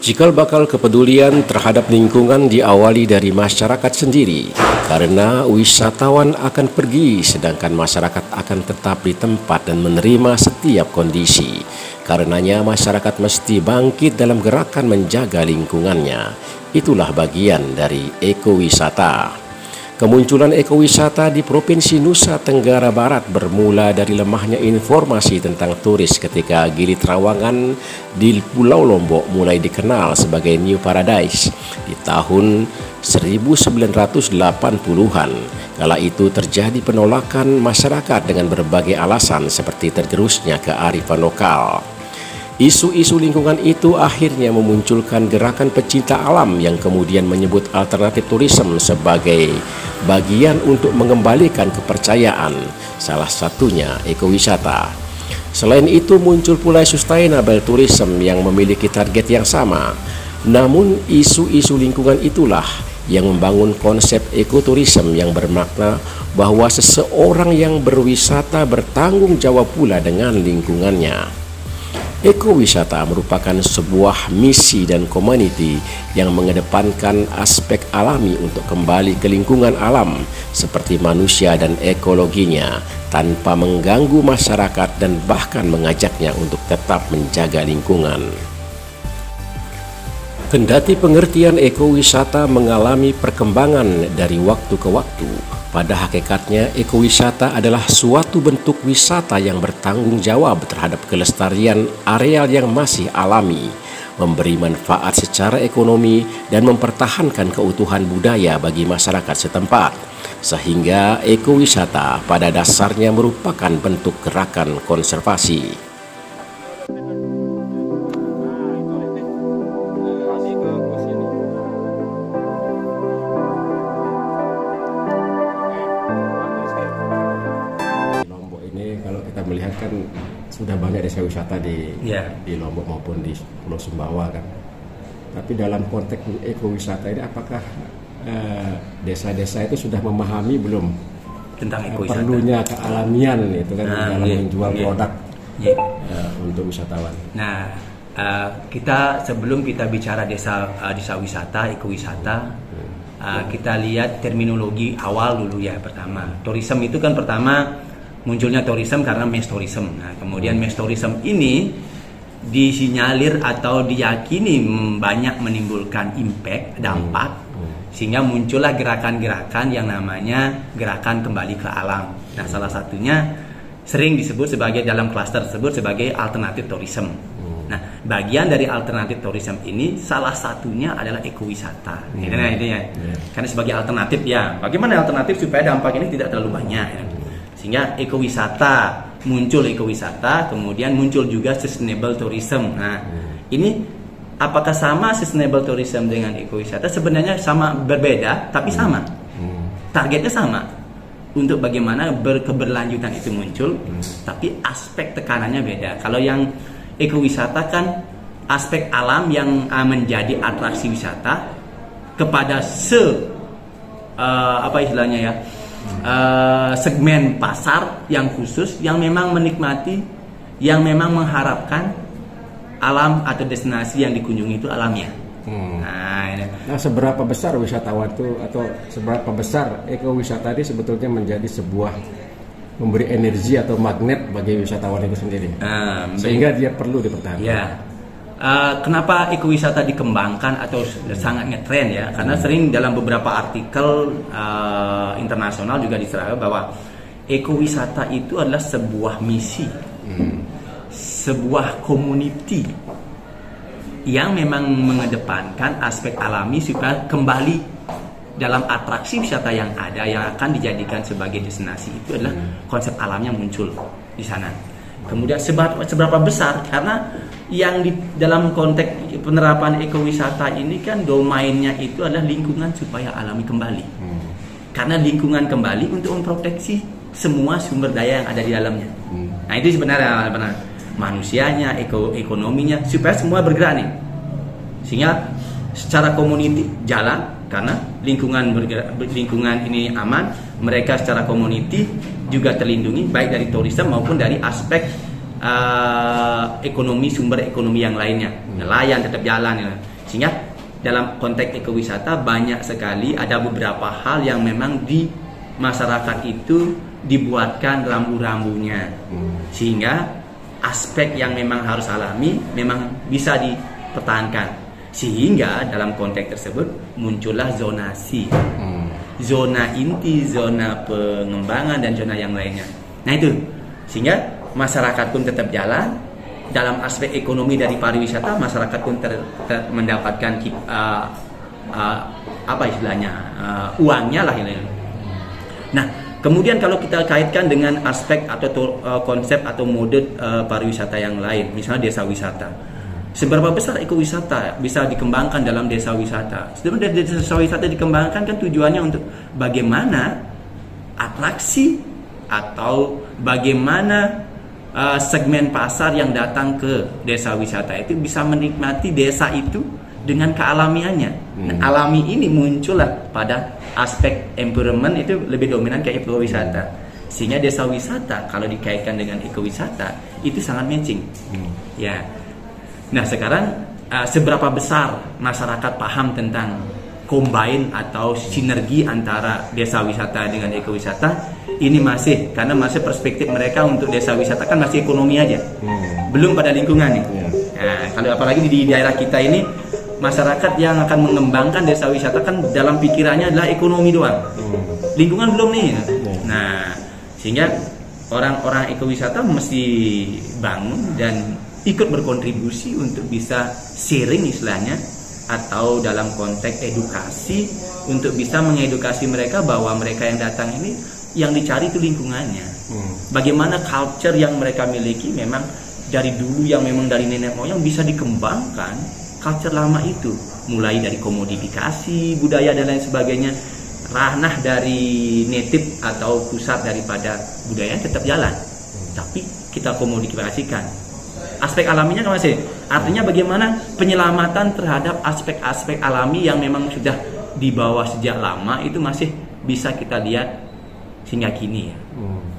Cikal bakal kepedulian terhadap lingkungan diawali dari masyarakat sendiri, karena wisatawan akan pergi sedangkan masyarakat akan tetap di tempat dan menerima setiap kondisi. Karenanya masyarakat mesti bangkit dalam gerakan menjaga lingkungannya. Itulah bagian dari ekowisata. Kemunculan ekowisata di Provinsi Nusa Tenggara Barat bermula dari lemahnya informasi tentang turis ketika Gili Trawangan di Pulau Lombok mulai dikenal sebagai New Paradise di tahun 1980-an. Kala itu terjadi penolakan masyarakat dengan berbagai alasan seperti tergerusnya kearifan lokal. Isu-isu lingkungan itu akhirnya memunculkan gerakan pecinta alam yang kemudian menyebut alternatif tourism sebagai bagian untuk mengembalikan kepercayaan, salah satunya ekowisata. Selain itu muncul pula sustainable tourism yang memiliki target yang sama. Namun isu-isu lingkungan itulah yang membangun konsep ekoturism yang bermakna bahwa seseorang yang berwisata bertanggung jawab pula dengan lingkungannya. Ekowisata merupakan sebuah misi dan community yang mengedepankan aspek alami untuk kembali ke lingkungan alam seperti manusia dan ekologinya tanpa mengganggu masyarakat dan bahkan mengajaknya untuk tetap menjaga lingkungan. Kendati pengertian ekowisata mengalami perkembangan dari waktu ke waktu, pada hakikatnya ekowisata adalah suatu bentuk wisata yang bertanggung jawab terhadap kelestarian areal yang masih alami, memberi manfaat secara ekonomi dan mempertahankan keutuhan budaya bagi masyarakat setempat. Sehingga ekowisata pada dasarnya merupakan bentuk gerakan konservasi. Melihat kan sudah banyak desa wisata di Lombok maupun di Pulau Sumbawa kan. Tapi dalam konteks ekowisata ini apakah desa-desa itu sudah memahami belum tentang ekowisata? Perlunya kealamian itu kan dalam menjual produk untuk wisatawan. Nah, kita sebelum kita bicara desa wisata, ekowisata, kita lihat terminologi awal dulu ya. Pertama, tourism itu kan pertama munculnya tourism karena mass tourism. Nah, kemudian mass tourism ini disinyalir atau diyakini banyak menimbulkan impact, dampak, sehingga muncullah gerakan-gerakan yang namanya gerakan kembali ke alam. Nah, salah satunya sering disebut sebagai dalam klaster tersebut sebagai alternatif tourism. Nah, bagian dari alternatif tourism ini salah satunya adalah ekowisata. Nah, itu ya. Karena sebagai alternatif ya. Bagaimana alternatif supaya dampak ini tidak terlalu banyak ya. Sehingga ekowisata, muncul ekowisata, kemudian muncul juga sustainable tourism. Nah, ini apakah sama sustainable tourism dengan ekowisata? Sebenarnya sama, berbeda, tapi sama. Targetnya sama. Untuk bagaimana keberlanjutan itu muncul, tapi aspek tekanannya beda. Kalau yang ekowisata kan aspek alam yang menjadi atraksi wisata kepada segmen pasar yang khusus yang memang menikmati, yang memang mengharapkan alam atau destinasi yang dikunjungi itu alamnya. Nah, seberapa besar wisatawan itu atau seberapa besar ekowisata ini sebetulnya menjadi sebuah memberi energi atau magnet bagi wisatawan itu sendiri, sehingga dia perlu dipertahankan. Ya. Kenapa ekowisata dikembangkan atau sangat ngetren ya? Karena sering dalam beberapa artikel internasional juga diserahkan bahwa ekowisata itu adalah sebuah misi, sebuah community yang memang mengedepankan aspek alami supaya kembali dalam atraksi wisata yang ada yang akan dijadikan sebagai destinasi. Itu adalah konsep alamnya muncul di sana. Kemudian seberapa besar? Karena yang di dalam konteks penerapan ekowisata ini kan domainnya itu adalah lingkungan supaya alami kembali. Karena lingkungan kembali untuk memproteksi semua sumber daya yang ada di dalamnya. Nah, itu sebenarnya manusianya, ekonominya, supaya semua bergerak nih. Sehingga secara community jalan karena lingkungan ini aman, mereka secara community juga terlindungi baik dari tourism maupun dari aspek ekonomi, sumber ekonomi yang lainnya. nelayan tetap jalan ya. Sehingga dalam konteks ekowisata banyak sekali ada beberapa hal yang memang di masyarakat itu dibuatkan rambu-rambunya, sehingga aspek yang memang harus alami memang bisa dipertahankan, sehingga dalam konteks tersebut muncullah zonasi, zona inti, zona pengembangan dan zona yang lainnya. Nah itu, sehingga masyarakat pun tetap jalan. Dalam aspek ekonomi dari pariwisata, masyarakat pun mendapatkan apa istilahnya, uangnya lah ini. Nah, kemudian kalau kita kaitkan dengan aspek atau konsep atau mode pariwisata yang lain, misalnya desa wisata. Seberapa besar ekowisata bisa dikembangkan dalam desa wisata? Sebenarnya desa wisata dikembangkan kan tujuannya untuk bagaimana atraksi atau bagaimana segmen pasar yang datang ke desa wisata itu bisa menikmati desa itu dengan kealamiannya. Nah, alami ini muncullah pada aspek environment itu lebih dominan ke ekowisata. Sehingga desa wisata kalau dikaitkan dengan ekowisata itu sangat matching. Ya. Nah, sekarang seberapa besar masyarakat paham tentang combine atau sinergi antara desa wisata dengan ekowisata? Ini masih, karena masih perspektif mereka untuk desa wisata kan masih ekonomi aja, belum pada lingkungan nih. Nah, kalau apalagi di daerah kita ini, masyarakat yang akan mengembangkan desa wisata kan dalam pikirannya adalah ekonomi doang, lingkungan belum nih. Nah, sehingga orang-orang ekowisata mesti bangun dan ikut berkontribusi untuk bisa sharing istilahnya, atau dalam konteks edukasi untuk bisa mengedukasi mereka bahwa mereka yang datang ini yang dicari itu lingkungannya. Bagaimana culture yang mereka miliki memang dari dulu, yang memang dari nenek moyang bisa dikembangkan culture lama itu, mulai dari komodifikasi budaya dan lain sebagainya. Ranah dari native atau pusat daripada budaya tetap jalan, tapi kita komodifikasikan. Aspek alaminya kan masih, artinya bagaimana penyelamatan terhadap aspek-aspek alami yang memang sudah dibawa sejak lama itu masih bisa kita lihat hingga kini ya.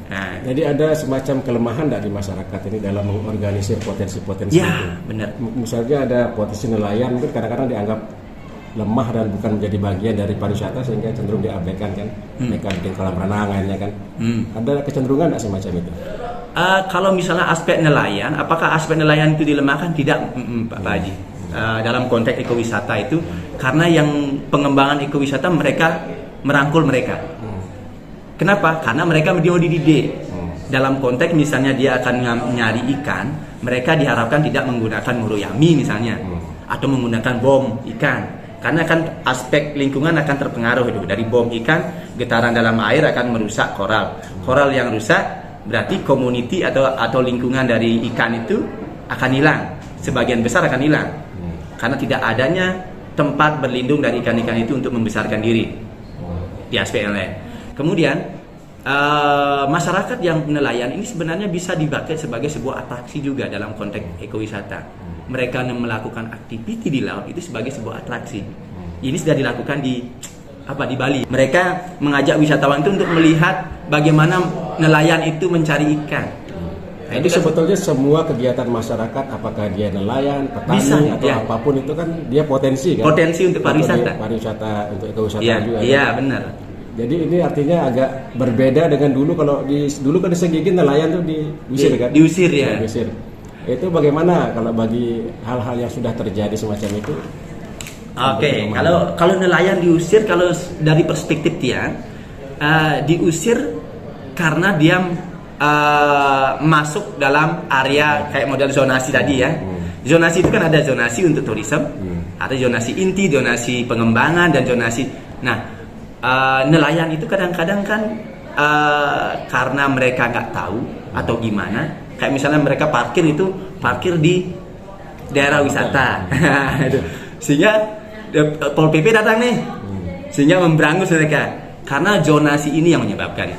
Nah, jadi ada semacam kelemahan dari masyarakat ini dalam mengorganisir potensi-potensi ya, itu. Benar. Misalnya ada potensi nelayan itu kadang-kadang dianggap lemah dan bukan menjadi bagian dari pariwisata sehingga cenderung diabaikan kan. Mereka bikin kolam renangannya kan. Ada kecenderungan nggak semacam itu? Kalau misalnya aspek nelayan, apakah aspek nelayan itu dilemahkan? Tidak, Pak Haji. Dalam konteks ekowisata itu, karena yang pengembangan ekowisata mereka merangkul mereka. Kenapa? Karena mereka mau dididik. Dalam konteks misalnya dia akan nyari ikan, mereka diharapkan tidak menggunakan muroyami misalnya, atau menggunakan bom ikan. Karena kan aspek lingkungan akan terpengaruh itu. Dari bom ikan, getaran dalam air akan merusak koral. Koral yang rusak berarti community atau lingkungan dari ikan itu akan hilang. Sebagian besar akan hilang. Karena tidak adanya tempat berlindung dari ikan-ikan itu untuk membesarkan diri. Di aspek yang lain. Kemudian masyarakat yang nelayan ini sebenarnya bisa dipakai sebagai sebuah atraksi juga dalam konteks ekowisata. Mereka yang melakukan aktiviti di laut itu sebagai sebuah atraksi. Ini sudah dilakukan di Bali. Mereka mengajak wisatawan itu untuk melihat bagaimana nelayan itu mencari ikan. Nah, itu sebetulnya semua kegiatan masyarakat, apakah dia nelayan, petani atau apapun itu kan dia potensi kan. Potensi untuk pariwisata. Pariwisata untuk ekowisata juga. Iya, benar. Jadi ini artinya agak berbeda dengan dulu. Kalau dulu kan disegigin nelayan tuh diusir kan? Diusir ya. Diusir. Itu bagaimana kalau bagi hal-hal yang sudah terjadi semacam itu? Oke, kalau nelayan diusir, kalau dari perspektif dia diusir karena dia masuk dalam area kayak model zonasi tadi ya. Zonasi itu kan ada zonasi untuk turisme, ada zonasi inti, zonasi pengembangan dan zonasi. Nah, nelayan itu kadang-kadang kan karena mereka nggak tahu atau gimana, kayak misalnya mereka parkir di daerah wisata, sehingga Pol PP datang nih, sehingga memberangus mereka karena zonasi ini yang menyebabkan.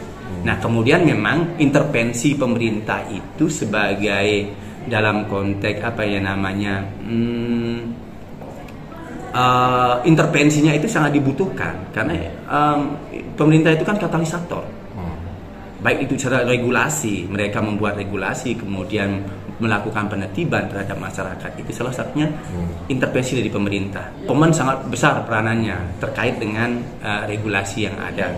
Nah, kemudian memang intervensi pemerintah itu sebagai dalam konteks intervensinya itu sangat dibutuhkan karena pemerintah itu kan katalisator. Baik itu secara regulasi, mereka membuat regulasi, kemudian melakukan penertiban terhadap masyarakat itu salah satunya intervensi dari pemerintah. Pemen sangat besar peranannya terkait dengan regulasi yang ada.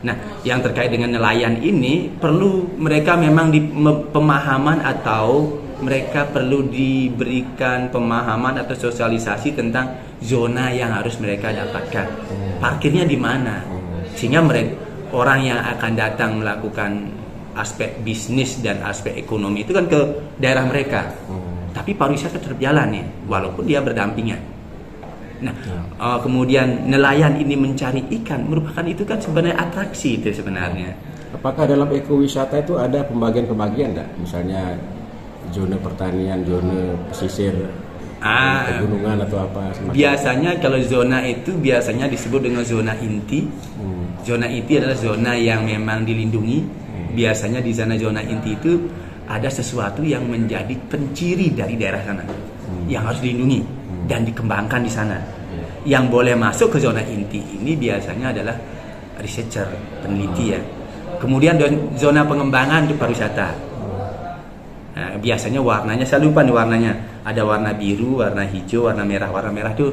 Nah, yang terkait dengan nelayan ini perlu mereka memang di pemahaman atau mereka perlu diberikan pemahaman atau sosialisasi tentang zona yang harus mereka dapatkan. Parkirnya di mana? Sehingga mereka, orang yang akan datang melakukan aspek bisnis dan aspek ekonomi itu kan ke daerah mereka. Tapi pariwisata tetap jalan nih, walaupun dia berdampingan. Nah, kemudian nelayan ini mencari ikan, merupakan itu kan sebenarnya atraksi itu sebenarnya. Apakah dalam ekowisata itu ada pembagian-pembagian enggak? Misalnya zona pertanian, zona pesisir, pegunungan atau apa semacam? Biasanya kalau zona itu biasanya disebut dengan zona inti. Zona inti adalah zona yang memang dilindungi. Biasanya di sana zona inti itu ada sesuatu yang menjadi penciri dari daerah sana yang harus dilindungi dan dikembangkan di sana. Yang boleh masuk ke zona inti ini biasanya adalah researcher, peneliti ya. Kemudian zona pengembangan itu pariwisata. Nah, biasanya warnanya, saya lupa nih warnanya. Ada warna biru, warna hijau, warna merah. Warna merah itu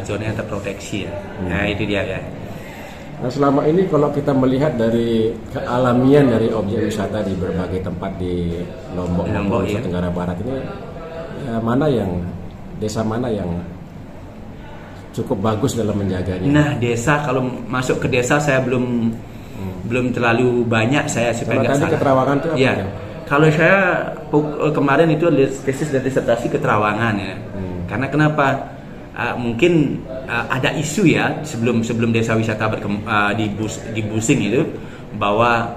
zona yang terproteksi ya. Nah itu dia ya. Nah, selama ini kalau kita melihat dari kealamian dari objek wisata di berbagai tempat di Lombok maupun Nusa Tenggara Barat ini, desa mana yang cukup bagus dalam menjaganya? Nah, desa, kalau masuk ke desa saya belum terlalu banyak saya supaya nggak salah. Tadi Keterawangan itu apa? Ya. Kalau saya kemarin itu tesis dan disertasi Keterawangan ya. Karena kenapa? Mungkin ada isu ya sebelum desa wisata di Busing itu bahwa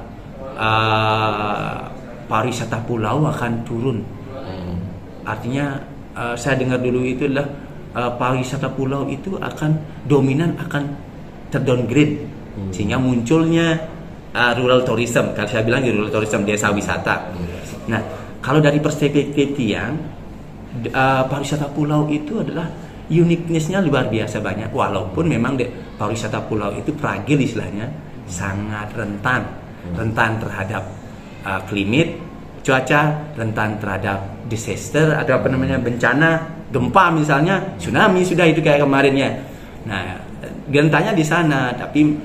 pariwisata pulau akan turun. Artinya saya dengar dulu itu adalah pariwisata pulau itu akan dominan, akan terdowngrade sehingga munculnya rural tourism. Kalau saya bilang rural tourism, desa wisata. Nah, kalau dari perspektif yang pariwisata pulau itu adalah uniqueness-nya luar biasa banyak, walaupun memang pariwisata pulau itu fragil istilahnya, sangat rentan terhadap klimit, cuaca, rentan terhadap disaster atau bencana, gempa misalnya, tsunami sudah itu kayak kemarin ya. Nah, rentannya di sana, tapi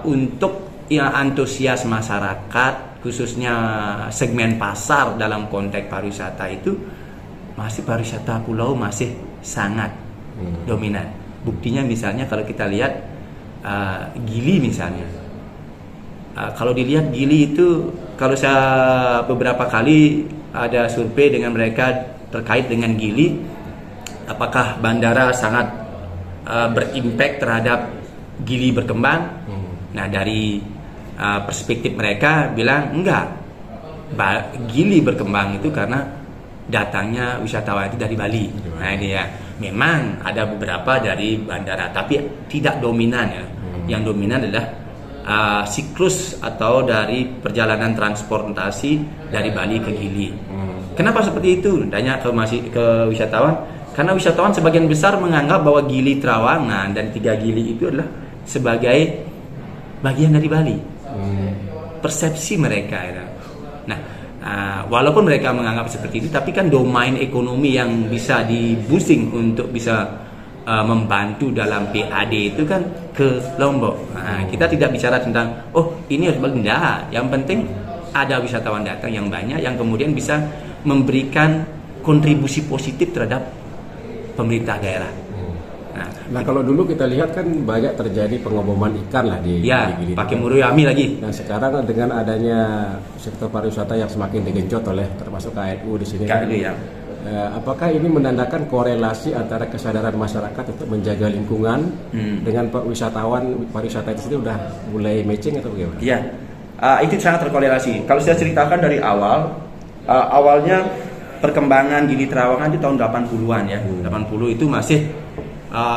untuk yang antusias masyarakat, khususnya segmen pasar dalam konteks pariwisata itu masih pariwisata pulau masih sangat dominan. Buktinya misalnya kalau kita lihat Gili misalnya, kalau dilihat Gili itu, kalau saya beberapa kali ada survei dengan mereka terkait dengan Gili, apakah bandara sangat berimpact terhadap Gili berkembang? Nah, dari perspektif mereka bilang enggak, Gili berkembang itu karena datangnya wisatawan itu dari Bali. Nah dia memang ada beberapa dari bandara, tapi tidak dominan ya. Yang dominan adalah siklus atau dari perjalanan transportasi dari Bali ke Gili. Kenapa seperti itu? Tanya ke wisatawan. Karena wisatawan sebagian besar menganggap bahwa Gili Trawangan dan 3 Gili itu adalah sebagai bagian dari Bali. Persepsi mereka ya. Nah, walaupun mereka menganggap seperti itu, tapi kan domain ekonomi yang bisa di Busing untuk bisa membantu dalam PAD itu kan ke Lombok. Kita tidak bicara tentang ini harus berendah. Yang penting ada wisatawan datang yang banyak, yang kemudian bisa memberikan kontribusi positif terhadap pemerintah daerah. Nah, kalau dulu kita lihat kan banyak terjadi pengoboman ikan lah di Gili. Pakai Muruyami lagi. Nah, sekarang dengan adanya sektor pariwisata yang semakin digenjot oleh termasuk KNU di sini. Ya. Apakah ini menandakan korelasi antara kesadaran masyarakat untuk menjaga lingkungan dengan wisatawan pariwisata itu sendiri udah mulai matching atau bagaimana? Iya, itu sangat terkorelasi. Kalau saya ceritakan dari awalnya perkembangan Gili Trawangan itu tahun 80-an ya. 80 itu masih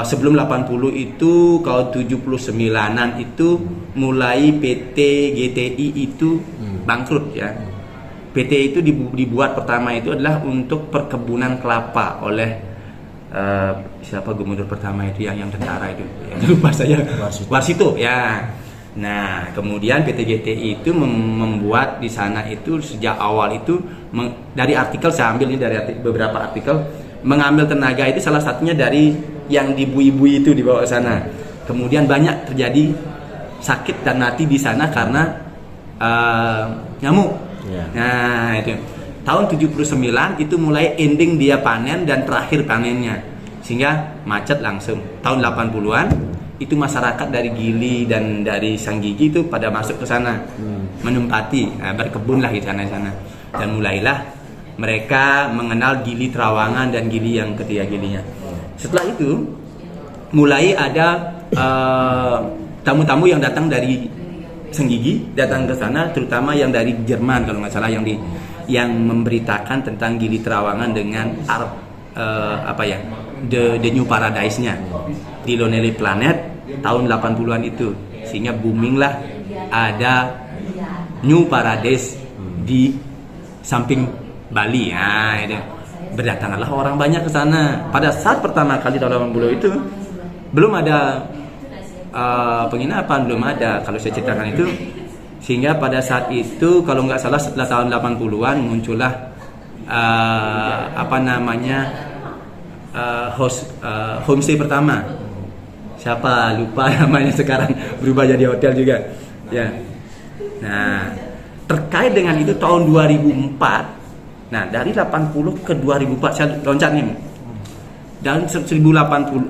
sebelum 80 itu kalau 79-an itu mulai PT GTI itu bangkrut ya. PT itu dibuat pertama itu adalah untuk perkebunan kelapa oleh siapa gubernur pertama itu yang tentara itu. Lupa saya. Warsito ya. Nah, kemudian PT GTI itu membuat di sana itu sejak awal itu dari artikel saya ambil ini dari beberapa artikel, mengambil tenaga itu salah satunya dari yang di bui-bui itu dibawa ke sana. Kemudian banyak terjadi sakit dan mati di sana karena nyamuk. Yeah. Nah, itu tahun 79 itu mulai ending dia panen dan terakhir panennya, sehingga macet langsung. Tahun 80-an itu masyarakat dari Gili dan dari Sanggigi itu pada masuk ke sana, menempati, berkebun lah di sana. Dan mulailah mereka mengenal Gili Trawangan dan Gili yang ketiga Gilinya. Setelah itu mulai ada tamu-tamu yang datang dari Sanggigi datang ke sana, terutama yang dari Jerman kalau nggak salah, yang memberitakan tentang Gili Trawangan dengan the New Paradise-nya di Lonely Planet tahun 80-an itu, sehingga booming lah ada New Paradise di samping Bali. Nah, itu berdatanganlah orang banyak ke sana. Pada saat pertama kali tahun 80 itu belum ada penginapan, belum ada kalau saya ceritakan itu, sehingga pada saat itu kalau nggak salah setelah tahun 80-an muncullah homestay pertama. Siapa lupa namanya, sekarang berubah jadi hotel juga ya. Nah, terkait dengan itu tahun 2004, nah dari 80 ke 2004 saya loncat nih, dan 1980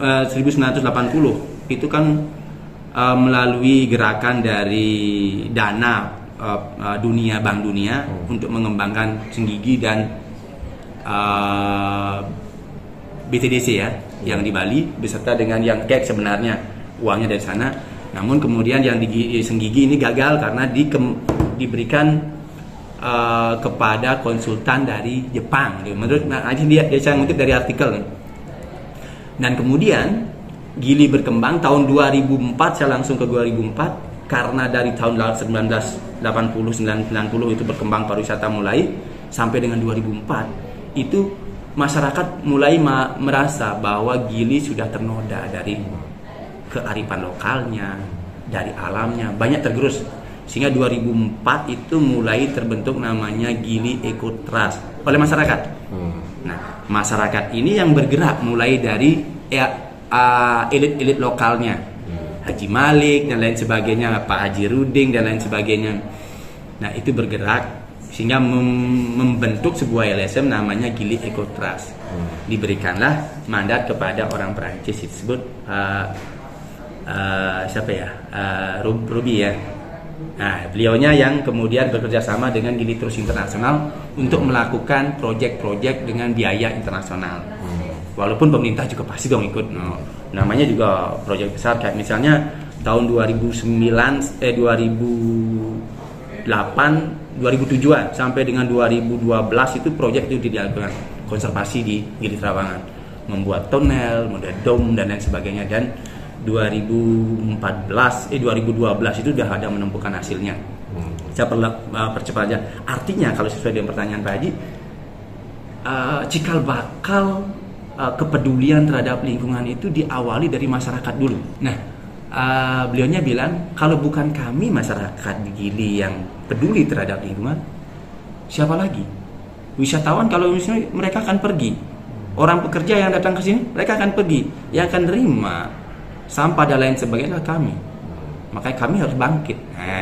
itu kan melalui gerakan dari dana dunia, Bank Dunia untuk mengembangkan Sanggigi dan BTDC ya, yang di Bali beserta dengan yang kek sebenarnya uangnya dari sana. Namun kemudian yang di Sanggigi ini gagal karena diberikan kepada konsultan dari Jepang. Menurut dia saya ngutip dari artikel. Dan kemudian Gili berkembang tahun 2004, saya langsung ke 2004 karena dari tahun 1980 90 itu berkembang pariwisata mulai sampai dengan 2004 itu masyarakat mulai merasa bahwa Gili sudah ternoda dari kearifan lokalnya, dari alamnya, banyak tergerus. Sehingga 2004 itu mulai terbentuk namanya Gili Eco Trust oleh masyarakat. Nah, masyarakat ini yang bergerak mulai dari elit-elit lokalnya, Haji Malik dan lain sebagainya, Pak Haji Ruding dan lain sebagainya. Nah, itu bergerak sehingga membentuk sebuah LSM namanya Gili Eco Trust. Diberikanlah mandat kepada orang Perancis, disebut Ruby ya. Nah, beliaunya yang kemudian bekerja sama dengan Gili Trust Internasional untuk melakukan proyek-proyek dengan biaya internasional. Walaupun pemerintah juga pasti dong ikut. Namanya juga proyek besar, kayak misalnya tahun 2007 sampai dengan 2012 itu proyek itu dilakukan konservasi di Gili Trawangan, membuat tunnel, model dom dan lain sebagainya. Dan 2012 itu sudah ada menemukan hasilnya. Saya percepat aja. Artinya kalau sesuai dengan pertanyaan Pak Haji, cikal bakal kepedulian terhadap lingkungan itu diawali dari masyarakat dulu. Nah, beliaunya bilang kalau bukan kami masyarakat di Gili yang peduli terhadap lingkungan, siapa lagi? Wisatawan kalau misalnya mereka akan pergi, orang pekerja yang datang ke sini mereka akan pergi, yang akan nerima sampah dan lain sebagainya kami. Makanya kami harus bangkit. Nah,